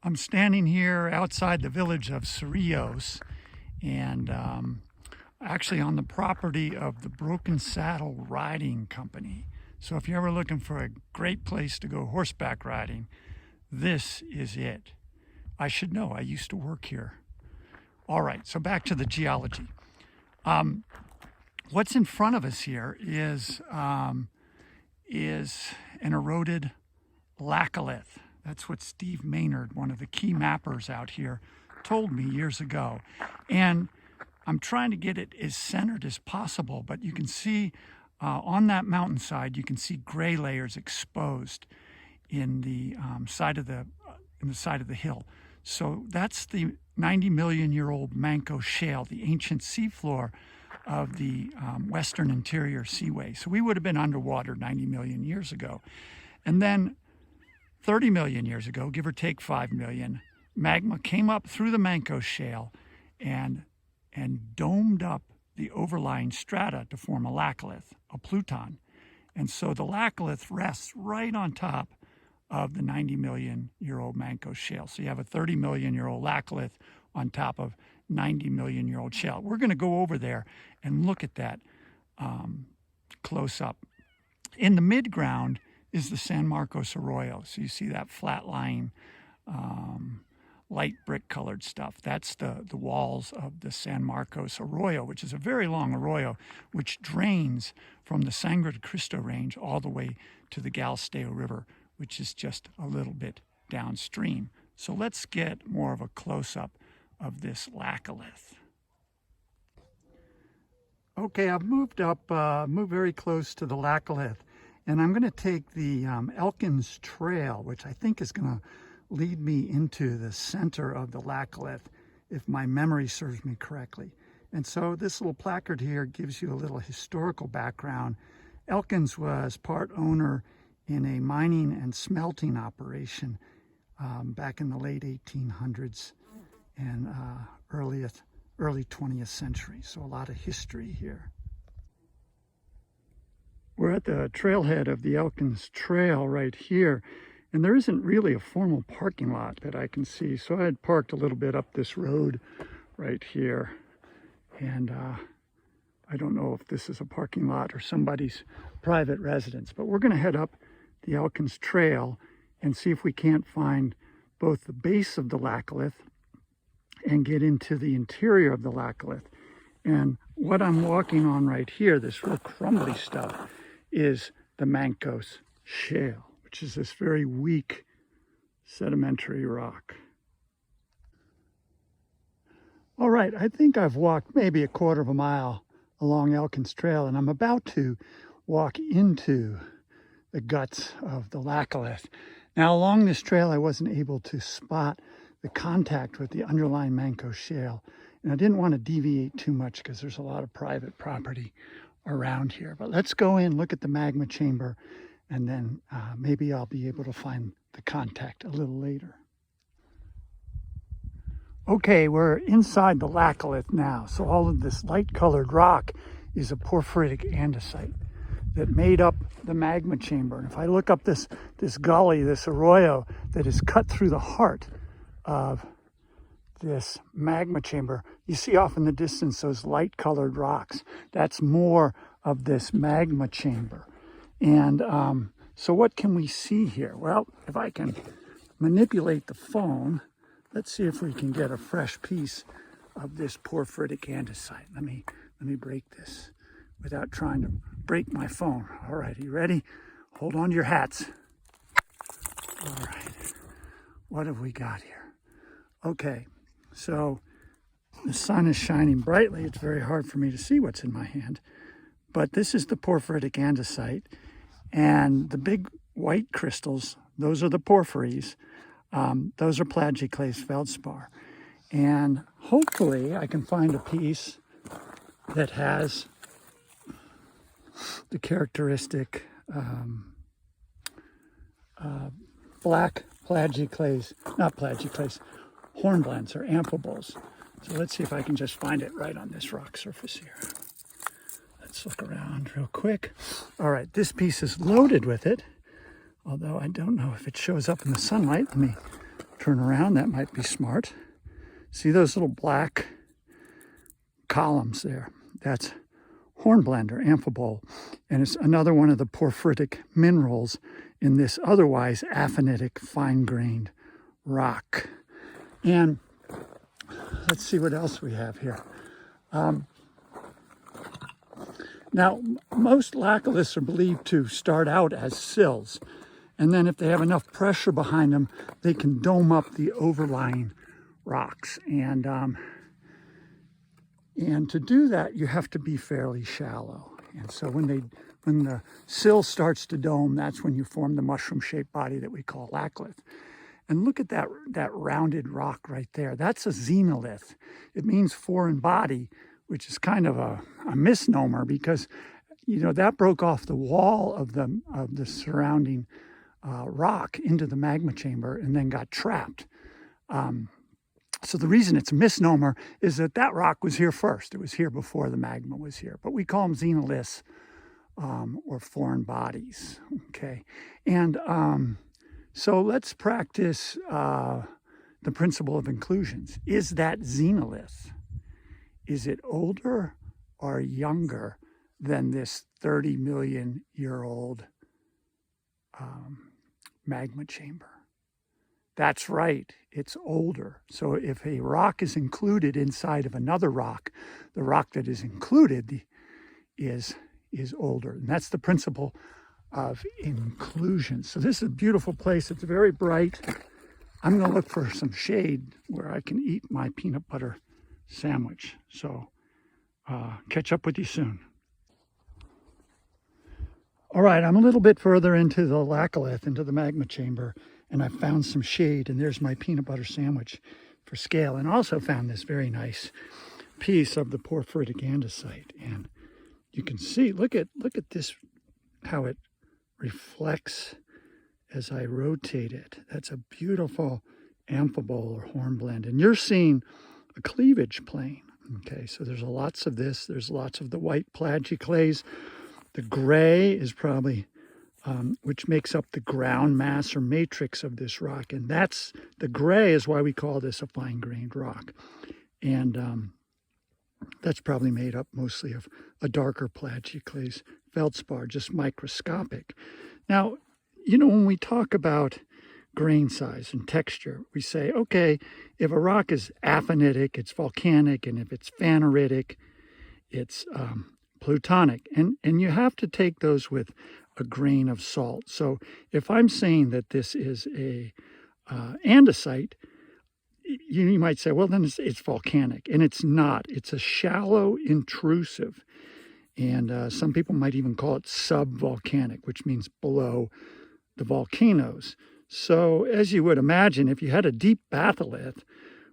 I'm standing here outside the village of Cerrillos and actually on the property of the Broken Saddle Riding Company. So if you're ever looking for a great place to go horseback riding, this is it. I should know, I used to work here. All right, so back to the geology. What's in front of us here is an eroded laccolith. That's what Steve Maynard, one of the key mappers out here, told me years ago. And I'm trying to get it as centered as possible, but you can see on that mountainside, you can see gray layers exposed in the side of the hill. So that's the 90 million year old Manco Shale, the ancient seafloor of the Western Interior Seaway. So we would have been underwater 90 million years ago. And then 30 million years ago, give or take 5 million, magma came up through the Manco Shale and domed up the overlying strata to form a laccolith, a pluton. And so the laccolith rests right on top of the 90 million year old Manco Shale. So you have a 30 million year old laccolith on top of 90 million year old shale. We're going to go over there and look at that close up. In the midground is the San Marcos Arroyo. So you see that flat lying light brick colored stuff. That's the walls of the San Marcos Arroyo, which is a very long arroyo, which drains from the Sangre de Cristo Range all the way to the Galisteo River, which is just a little bit downstream. So let's get more of a close-up of this laccolith. Okay, I've moved very close to the laccolith, and I'm going to take the Elkins Trail, which I think is going to lead me into the center of the laccolith, if my memory serves me correctly. And so this little placard here gives you a little historical background. Elkins was part owner in a mining and smelting operation back in the late 1800s and early 20th century. So a lot of history here. We're at the trailhead of the Elkins Trail right here, and there isn't really a formal parking lot that I can see. So I had parked a little bit up this road right here, and I don't know if this is a parking lot or somebody's private residence, but we're going to head up the Elkins Trail and see if we can't find both the base of the laccolith and get into the interior of the laccolith. And what I'm walking on right here, this real crumbly stuff, is the Mancos Shale, which is this very weak sedimentary rock. All right, I think I've walked maybe a quarter of a mile along Elkins Trail, and I'm about to walk into the guts of the laccolith. Now, along this trail, I wasn't able to spot the contact with the underlying Manco Shale, and I didn't want to deviate too much because there's a lot of private property around here. But let's go in, look at the magma chamber, and then maybe I'll be able to find the contact a little later. Okay, we're inside the laccolith now. So all of this light-colored rock is a porphyritic andesite that made up the magma chamber. And if I look up this gully, this arroyo that is cut through the heart of this magma chamber, you see off in the distance those light-colored rocks. That's more of this magma chamber. And so what can we see here? Well, if I can manipulate the phone, let's see if we can get a fresh piece of this porphyritic andesite. Let me break this without trying to break my phone. All right, you ready? Hold on to your hats. All right, what have we got here? Okay, so the sun is shining brightly. It's very hard for me to see what's in my hand, but this is the porphyritic andesite, and the big white crystals, those are the porphyries. Those are plagioclase feldspar. And hopefully I can find a piece that has the characteristic black plagioclase, not plagioclase, hornblends or amphiboles. So let's see if I can just find it right on this rock surface here. Let's look around real quick. All right, this piece is loaded with it, although I don't know if it shows up in the sunlight. Let me try turn around, that might be smart. See those little black columns there? That's hornblende, amphibole, and it's another one of the porphyritic minerals in this otherwise aphanitic, fine-grained rock. And let's see what else we have here. Now, most laccoliths are believed to start out as sills, and then if they have enough pressure behind them, they can dome up the overlying rocks. And to do that, you have to be fairly shallow. And so when the sill starts to dome, that's when you form the mushroom-shaped body that we call laccolith. And look at that rounded rock right there. That's a xenolith. It means foreign body, which is kind of a misnomer because, you know, that broke off the wall of the surrounding rock into the magma chamber and then got trapped. So the reason it's a misnomer is that rock was here first. It was here before the magma was here. But we call them xenoliths or foreign bodies, okay? And so let's practice the principle of inclusions. Is that xenolith? Is it older or younger than this 30 million year old magma chamber? That's right, it's older. So if a rock is included inside of another rock, the rock that is included is older. And that's the principle of inclusion. So this is a beautiful place. It's very bright. I'm going to look for some shade where I can eat my peanut butter sandwich. So catch up with you soon. All right, I'm a little bit further into the laccolith, into the magma chamber, and I found some shade, and there's my peanut butter sandwich for scale. And also found this very nice piece of the porphyritic andesite. And you can see, look at this, how it reflects as I rotate it. That's a beautiful amphibole or hornblende. And you're seeing a cleavage plane. Okay, so there's lots of this. There's lots of the white plagioclase. The gray is probably, which makes up the ground mass or matrix of this rock. And that's, the gray is why we call this a fine-grained rock. And that's probably made up mostly of a darker plagioclase feldspar, just microscopic. Now, you know, when we talk about grain size and texture, we say, okay, if a rock is aphanitic, it's volcanic, and if it's phaneritic, it's plutonic. And you have to take those with a grain of salt. So if I'm saying that this is a andesite, you might say, well, then it's volcanic. And it's not. It's a shallow intrusive. And some people might even call it subvolcanic, which means below the volcanoes. So as you would imagine, if you had a deep batholith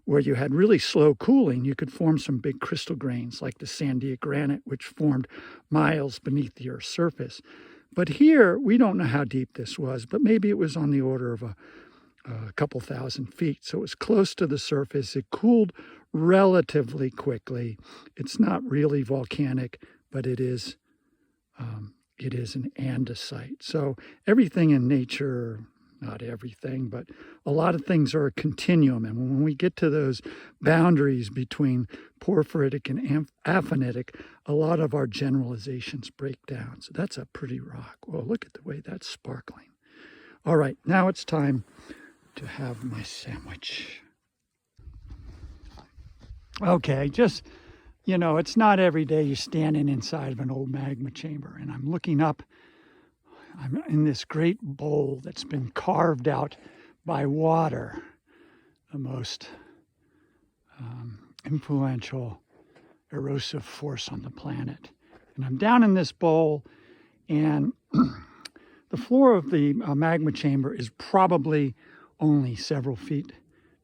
where you had really slow cooling, you could form some big crystal grains like the Sandia granite, which formed miles beneath the Earth's surface. But here, we don't know how deep this was, but maybe it was on the order of a couple thousand feet. So it was close to the surface. It cooled relatively quickly. It's not really volcanic, but it is an andesite. So everything in nature, not everything, but a lot of things are a continuum. And when we get to those boundaries between porphyritic and aphanitic, a lot of our generalizations break down. So that's a pretty rock. Well, look at the way that's sparkling. All right, now it's time to have my sandwich. Okay, just, you know, it's not every day you're standing inside of an old magma chamber, and I'm looking up. I'm in this great bowl that's been carved out by water, the most influential erosive force on the planet. And I'm down in this bowl, and the floor of the magma chamber is probably only several feet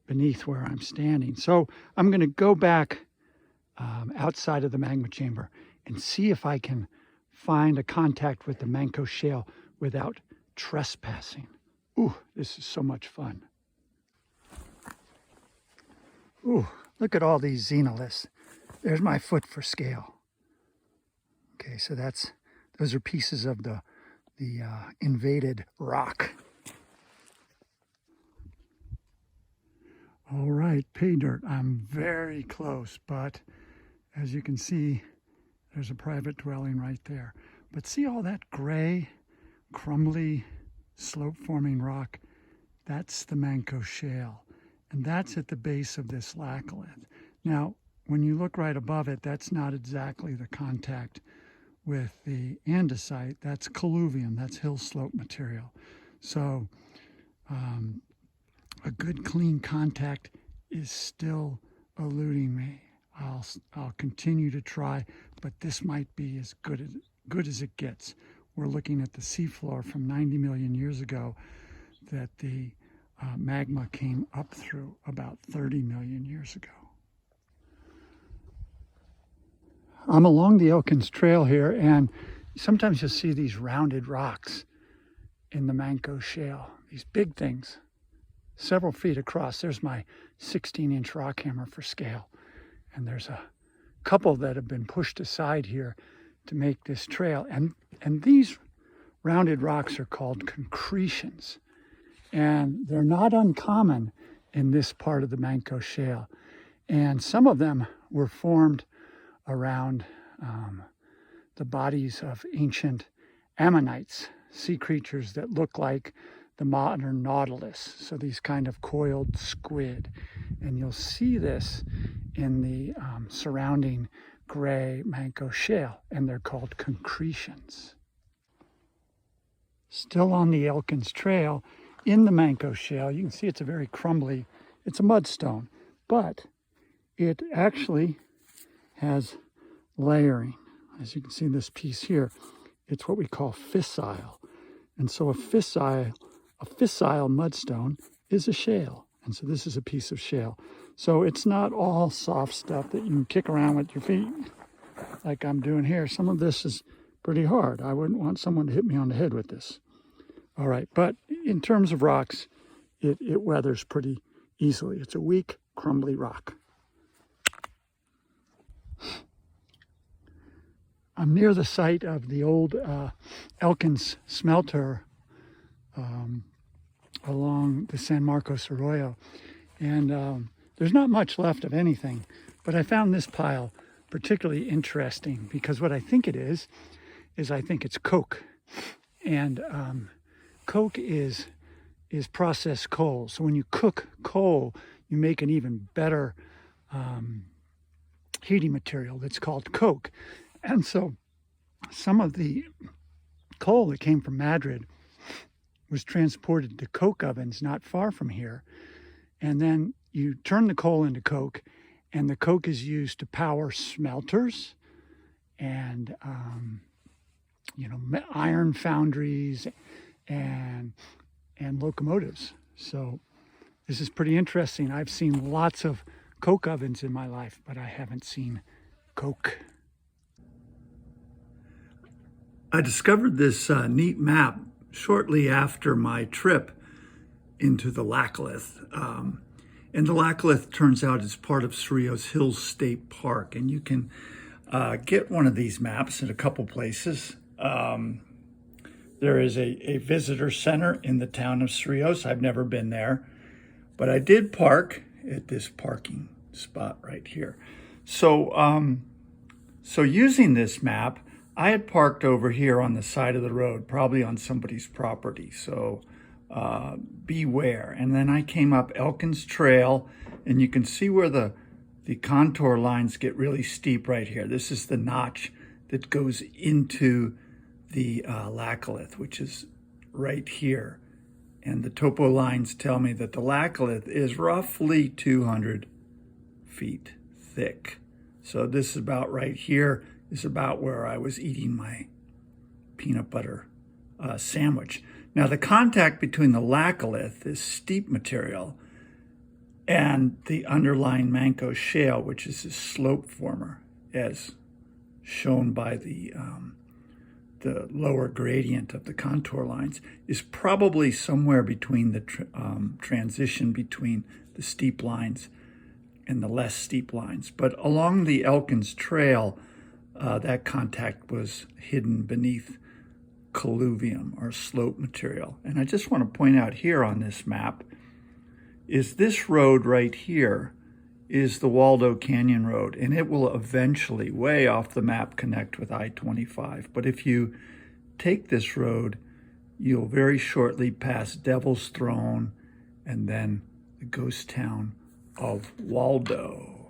beneath where I'm standing. So I'm going to go back outside of the magma chamber and see if I can find a contact with the Manco shale without trespassing. Ooh, this is so much fun. Ooh, look at all these xenoliths. There's my foot for scale. Okay, so those are pieces of the invaded rock. right, pay dirt. I'm very close, but as you can see, there's a private dwelling right there. But see all that gray, crumbly, slope-forming rock? That's the Manco Shale, and that's at the base of this laccolith. Now, when you look right above it, that's not exactly the contact with the andesite. That's colluvium, that's hill slope material. So a good clean contact is still eluding me. I'll continue to try, but this might be as good as it gets. We're looking at the seafloor from 90 million years ago that the magma came up through about 30 million years ago. I'm along the Elkins Trail here, and sometimes you'll see these rounded rocks in the Manco Shale, these big things, several feet across. There's my 16-inch rock hammer for scale, and there's a couple that have been pushed aside here to make this trail. And these rounded rocks are called concretions, and they're not uncommon in this part of the Manco Shale. And some of them were formed around the bodies of ancient ammonites, sea creatures that look like the modern nautilus, so these kind of coiled squid. And you'll see this in the surrounding gray Manco Shale, and they're called concretions. Still on the Elkins Trail, in the Manco Shale, you can see it's a very crumbly, it's a mudstone, but it actually has layering. As you can see in this piece here, it's what we call fissile. And so a fissile mudstone is a shale. And so this is a piece of shale. So it's not all soft stuff that you can kick around with your feet like I'm doing here. Some of this is pretty hard. I wouldn't want someone to hit me on the head with this. All right, but in terms of rocks, it weathers pretty easily. It's a weak, crumbly rock. I'm near the site of the old Elkins smelter along the San Marcos Arroyo. And there's not much left of anything, but I found this pile particularly interesting because what I think it is I think it's coke. And coke is processed coal. So when you cook coal, you make an even better heating material that's called coke. And so some of the coal that came from Madrid was transported to coke ovens not far from here. And then you turn the coal into coke, and the coke is used to power smelters and, iron foundries and locomotives. So this is pretty interesting. I've seen lots of coke ovens in my life, but I haven't seen coke. I discovered this neat map shortly after my trip into the laccolith. And the laccolith turns out is part of Cerrillos Hills State Park. And you can get one of these maps in a couple places. There is a visitor center in the town of Cerrillos. I've never been there, but I did park at this parking spot right here. So, so using this map, I had parked over here on the side of the road, probably on somebody's property. So beware. And then I came up Elkins Trail, and you can see where the contour lines get really steep right here. This is the notch that goes into the laccolith, which is right here. And the topo lines tell me that the laccolith is roughly 200 feet thick. So this is about right here is about where I was eating my peanut butter sandwich. Now the contact between the laccolith, this steep material, and the underlying Manco Shale, which is a slope former, as shown by the lower gradient of the contour lines, is probably somewhere between the transition between the steep lines and the less steep lines. But along the Elkins Trail, that contact was hidden beneath colluvium or slope material. And I just want to point out here on this map is this road right here is the Waldo Canyon Road, and it will eventually, way off the map, connect with I-25. But if you take this road, you'll very shortly pass Devil's Throne and then the ghost town of Waldo.